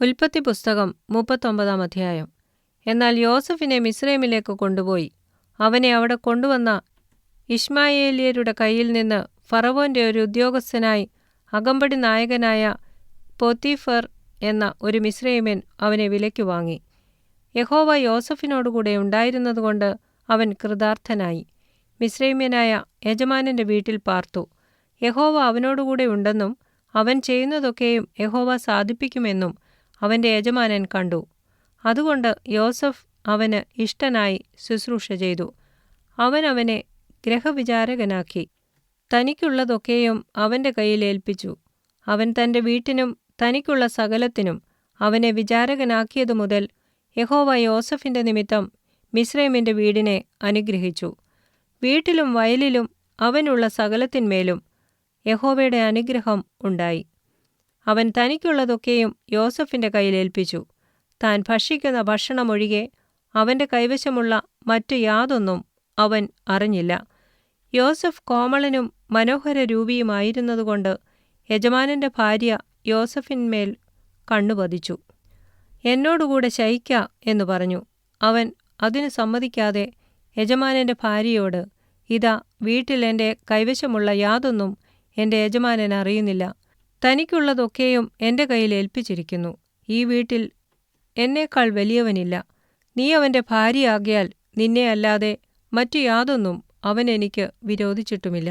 ഉൽപ്പത്തി പുസ്തകം 39 അധ്യായം. എന്നാൽ യോസഫിനെ മിസ്രയീമിലേക്ക് കൊണ്ടുപോയി. അവനെ അവിടെ കൊണ്ടുവന്ന ഇശ്മായേല്യരുടെ കയ്യിൽ നിന്ന് ഫറവോന്റെ ഒരു ഉദ്യോഗസ്ഥനായി അകമ്പടി നായകനായ പോത്തീഫർ എന്ന ഒരു മിസ്രയീമ്യൻ അവനെ വിലയ്ക്കു വാങ്ങി. യഹോവ യോസഫിനോടുകൂടെ ഉണ്ടായിരുന്നതുകൊണ്ട് അവൻ കൃതാർത്ഥനായി. മിസ്രയീമ്യനായ യജമാനന്റെ വീട്ടിൽ പാർത്തു. യഹോവ അവനോടുകൂടെ ഉണ്ടെന്നും അവൻ ചെയ്യുന്നതൊക്കെയും യഹോവ സാധിപ്പിക്കുമെന്നും അവന്റെ യജമാനൻ കണ്ടു. അതുകൊണ്ട് യോസഫ് അവന് ഇഷ്ടനായി ശുശ്രൂഷ ചെയ്തു. അവൻ അവനെ ഗൃഹവിചാരകനാക്കി. തനിക്കുള്ളതൊക്കെയും അവന്റെ കയ്യിൽ ഏൽപ്പിച്ചു. അവൻ തന്റെ വീട്ടിനും തനിക്കുള്ള സകലത്തിനും അവനെ വിചാരകനാക്കിയതു മുതൽ യഹോവ യോസഫിന്റെ നിമിത്തം മിസ്രയീമിന്റെ വീടിനെ അനുഗ്രഹിച്ചു. വീട്ടിലും വയലിലും അവനുള്ള സകലത്തിന്മേലും യഹോവയുടെ അനുഗ്രഹം ഉണ്ടായി. അവൻ തനിക്കുള്ളതൊക്കെയും യോസഫിന്റെ കയ്യിൽ ഏൽപ്പിച്ചു. താൻ ഭക്ഷിക്കുന്ന ഭക്ഷണമൊഴികെ അവന്റെ കൈവശമുള്ള മറ്റു യാതൊന്നും അവൻ അറിഞ്ഞില്ല. യോസഫ് കോമളനും മനോഹരരൂപിയുമായിരുന്നതുകൊണ്ട് യജമാനന്റെ ഭാര്യ യോസഫിന്മേൽ കണ്ണുപതിച്ചു. എന്നോടുകൂടെ ശയിക്ക എന്നു പറഞ്ഞു. അവൻ അതിനു സമ്മതിക്കാതെ യജമാനന്റെ ഭാര്യയോട്, ഇതാ, വീട്ടിൽ എൻ്റെ കൈവശമുള്ള യാതൊന്നും എൻ്റെ യജമാനൻ അറിയുന്നില്ല. തനിക്കുള്ളതൊക്കെയും എൻ്റെ കയ്യിൽ ഏൽപ്പിച്ചിരിക്കുന്നു. ഈ വീട്ടിൽ എന്നേക്കാൾ വലിയവനില്ല. നീ അവൻ്റെ ഭാര്യയാകിയാൽ നിന്നെ അല്ലാതെ മറ്റു യാതൊന്നും അവൻ എനിക്ക് വിരോധിച്ചിട്ടുമില്ല.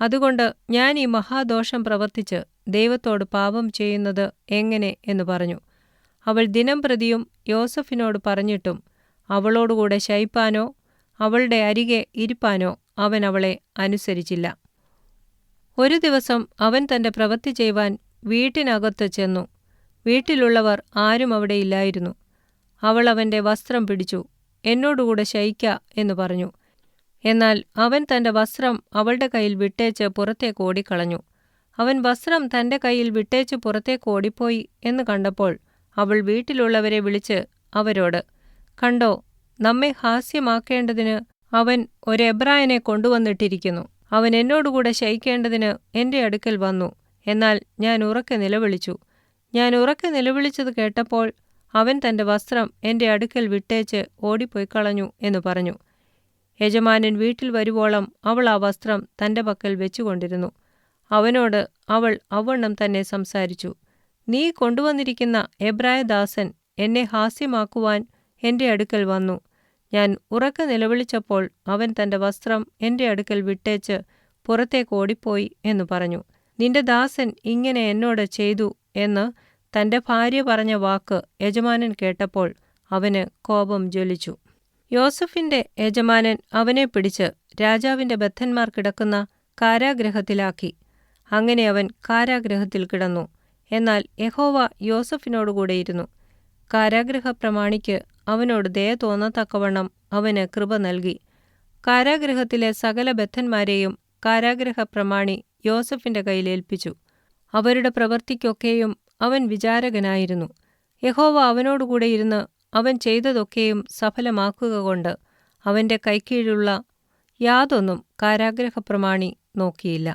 അതുകൊണ്ട് ഞാൻ ഈ മഹാദോഷം പ്രവർത്തിച്ച് ദൈവത്തോട് പാപം ചെയ്യുന്നത് എങ്ങനെ എന്ന് പറഞ്ഞു. അവൾ ദിനംപ്രതിയും യോസഫിനോട് പറഞ്ഞിട്ടും അവളോടുകൂടെ ശയിപ്പാനോ അവളുടെ അരികെ ഇരിപ്പാനോ അവൻ അവളെ അനുസരിച്ചില്ല. ഒരു ദിവസം അവൻ തന്റെ പ്രവൃത്തി ചെയ്യുവാൻ വീട്ടിനകത്ത് ചെന്നു. വീട്ടിലുള്ളവർ ആരും അവിടെ ഇല്ലായിരുന്നു. അവൾ അവന്റെ വസ്ത്രം പിടിച്ചു, എന്നോടുകൂടെ ശയിക്ക എന്ന് പറഞ്ഞു. എന്നാൽ അവൻ തന്റെ വസ്ത്രം അവളുടെ കയ്യിൽ വിട്ടേച്ച് പുറത്തേക്ക് ഓടിക്കളഞ്ഞു. അവൻ വസ്ത്രം തന്റെ കയ്യിൽ വിട്ടേച്ച് പുറത്തേക്ക് ഓടിപ്പോയി എന്ന് കണ്ടപ്പോൾ അവൾ വീട്ടിലുള്ളവരെ വിളിച്ച് അവരോട്, കണ്ടോ, നമ്മെ ഹാസ്യമാക്കേണ്ടതിന് അവൻ ഒരെബ്രായനെ കൊണ്ടുവന്നിട്ടിരിക്കുന്നു. അവൻ എന്നോടുകൂടെ ശയിക്കേണ്ടതിന് എൻ്റെ അടുക്കൽ വന്നു. എന്നാൽ ഞാൻ ഉറക്കെ നിലവിളിച്ചു. ഞാൻ ഉറക്കെ നിലവിളിച്ചത് കേട്ടപ്പോൾ അവൻ തൻ്റെ വസ്ത്രം എൻ്റെ അടുക്കൽ വിട്ടേച്ച് ഓടിപ്പോയിക്കളഞ്ഞു എന്ന് പറഞ്ഞു. യജമാനൻ വീട്ടിൽ വരുവോളം അവൾ ആ വസ്ത്രം തൻ്റെ പക്കൽ വെച്ചുകൊണ്ടിരുന്നു. അവനോട് അവൾ അവണ്ണം തന്നെ സംസാരിച്ചു. നീ കൊണ്ടുവന്നിരിക്കുന്ന എബ്രായദാസൻ എന്നെ ഹാസ്യമാക്കുവാൻ എൻ്റെ അടുക്കൽ വന്നു. ഞാൻ ഉറക്കെ നിലവിളിച്ചപ്പോൾ അവൻ തൻ്റെ വസ്ത്രം എൻ്റെ അടുക്കൽ വിട്ടേച്ച് പുറത്തേക്ക് ഓടിപ്പോയി എന്ന് പറഞ്ഞു. നിന്റെ ദാസൻ ഇങ്ങനെ എന്നോട് ചെയ്തു എന്ന് തൻ്റെ ഭാര്യ പറഞ്ഞ വാക്ക് യജമാനൻ കേട്ടപ്പോൾ അവന് കോപം ജ്വലിച്ചു. യോസഫിന്റെ യജമാനൻ അവനെ പിടിച്ച് രാജാവിന്റെ ബദ്ധന്മാർ കിടക്കുന്ന കാരാഗൃഹത്തിലാക്കി. അങ്ങനെ അവൻ കാരാഗൃഹത്തിൽ കിടന്നു. എന്നാൽ യഹോവ യോസഫിനോടുകൂടെയിരുന്നു. കാരാഗൃഹ പ്രമാണിക്ക് അവനോട് ദയ തോന്നത്തക്കവണ്ണം അവന് കൃപ നൽകി. കാരാഗൃഹത്തിലെ സകല ബദ്ധന്മാരെയും കാരാഗൃഹ പ്രമാണി യോസഫിന്റെ കയ്യിൽ ഏൽപ്പിച്ചു. അവരുടെ പ്രവൃത്തിക്കൊക്കെയും അവൻ വിചാരകനായിരുന്നു. യഹോവ അവനോടുകൂടെ ഇരുന്ന് അവൻ ചെയ്തതൊക്കെയും സഫലമാക്കുക കൊണ്ട് അവന്റെ കൈക്കീഴുള്ള യാതൊന്നും കാരാഗൃഹ പ്രമാണി നോക്കിയില്ല.